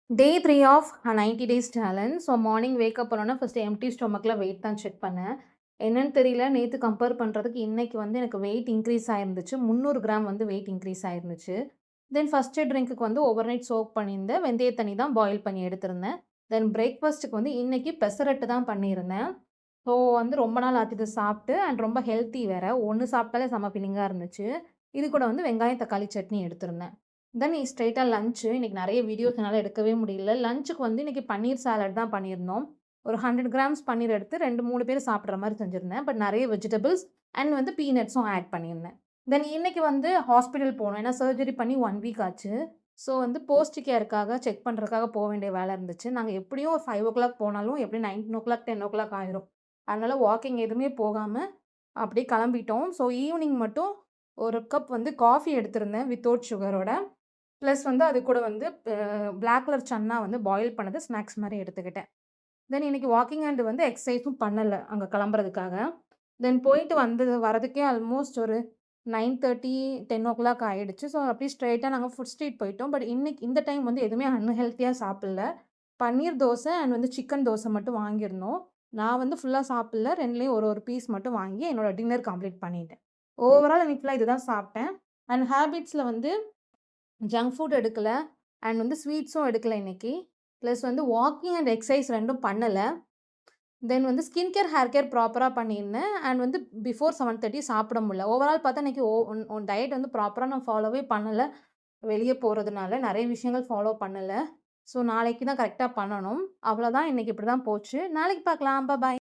Day 3 of 90 days challenge. So morning wake up பண்ணோன்னா first empty ஸ்டொமக்கில weight தான் check பண்ணேன். என்னன்னு தெரியல, நேத்து கம்பேர் பண்ணுறதுக்கு இன்னைக்கு வந்து எனக்கு வெயிட் இன்க்ரீஸ் ஆயிருந்துச்சு. 300 கிராம் வந்து வெயிட் இன்க்ரீஸ் ஆயிருந்துச்சு. தென் ஃபர்ஸ்ட்டு ட்ரிங்க்குக்கு வந்து ஓவர் நைட் சோக் பண்ணியிருந்தேன். வெந்தய தண்ணி தான் பாயில் பண்ணி எடுத்திருந்தேன். தென் பிரேக்ஃபாஸ்ட்டுக்கு வந்து இன்னைக்கு பெசரட்டு தான் பண்ணியிருந்தேன். ஸோ வந்து ரொம்ப நாள் ஆச்சு இத சாப்பிட்டு அண்ட் ரொம்ப ஹெல்த்தி வேற. ஒண்ணு சாப்பிட்டாலே செம்ம ஃபில்லிங்கா இருந்துச்சு. இது கூட வந்து வெங்காயம், தக்காளி சட்னி எடுத்திருந்தேன். தென் ஸ்ட்ரெயிட்டா லஞ்ச்சு. இன்னைக்கு நெறைய வீடியோஸ் என்னால எடுக்கவே முடியல. லஞ்சுக்கு வந்து இன்னைக்கு பன்னீர் சாலட் தான் பண்ணியிருந்தோம். ஒரு 100 கிராம்ஸ் பன்னீர் எடுத்து 2, 3 பேர் சாப்பிடுற மாரி செஞ்சிருந்தேன். பட் நெறைய வெஜிடபிள்ஸ் அண்ட் வந்து பீனட்ஸும் ஆட் பண்ணியிருந்தேன். தென் இன்னைக்கு வந்து ஹாஸ்பிட்டல் போனோம். ஏன்னா சர்ஜரி பண்ணி 1 வீக் ஆச்சு. ஸோ வந்து போஸ்ட் கேருக்காக செக் பண்றதுக்காக போ வேண்டிய வேலை இருந்துச்சு. நாங்க எப்படியும் ஒரு 5:00 போனாலும் எப்படியும் 9:00, 10:00 ஆயிரும். அதனால வாக்கிங் எதுவுமே போகாம அப்படியே கிளம்பிட்டோம். ஸோ ஈவினிங் மட்டும் ஒரு கப் வந்து காஃபி எடுத்திருந்தேன் வித்தவுட் சுகரோட. ப்ளஸ் வந்து அது கூட வந்து பிளாக் கலர் சன்னா வந்து பாயில் பண்ணது ஸ்நாக்ஸ் மாரி எடுத்துக்கிட்டேன். தென் இன்னைக்கு வாக்கிங் அண்ட் வந்து எக்சர்சைஸும் பண்ணல அங்க கிளம்புறதுக்காக. தென் போயிட்டு வரதுக்கே ஆல்மோஸ்ட் ஒரு 9:30, 10:00 ஆயிடுச்சு. ஸோ அப்படியே ஸ்ட்ரெயிட்டா நாங்க ஃபுட் ஸ்ட்ரீட் போயிட்டோம். பட் இன்னைக்கு இந்த டைம் வந்து எதுவுமே அன்ஹெல்த்தியா சாப்பிடல. பன்னீர் தோசை அண்ட் வந்து சிக்கன் தோசை மட்டும் வாங்கியிருந்தோம். நான் வந்து ஃபுல்லா சாப்பிடல. 2லயும் ஒரு ஒரு பீஸ் மட்டும் வாங்கி என்னோட டின்னர் கம்ப்ளீட் பண்ணிட்டேன். ஓவரால் இன்னைக்கு ஃபுல்லா இதுதான் சாப்பிட்டேன். அண்ட் ஹேபிட்ஸ்ல வந்து ஜங்க் ஃபுட் எடுக்கல. அண்ட் வந்து ஸ்வீட்ஸும் எடுக்கல இன்னைக்கு. ப்ளஸ் வந்து வாக்கிங் அண்ட் எக்சர்சைஸ் 2ம் பண்ணல. தென் வந்து ஸ்கின் கேர், ஹேர் கேர் ப்ராப்பரா பண்ணியிருந்தேன். அண்ட் வந்து பிஃபோர் 7:30 சாப்பிட முடியல. ஓவரால் பார்த்தா இன்னைக்கு டயட் வந்து ப்ராப்பரா நான் ஃபாலோவே பண்ணல. வெளிய போறதுனால நெறைய விஷயங்கள் ஃபாலோ பண்ணல. ஸோ நாளைக்கு தான் கரெக்ட்டா பண்ணணும். அவ்வளோதான். இன்னைக்கு இப்படி தான் போச்சு. நாளைக்கு பார்க்கலாம். பாய்.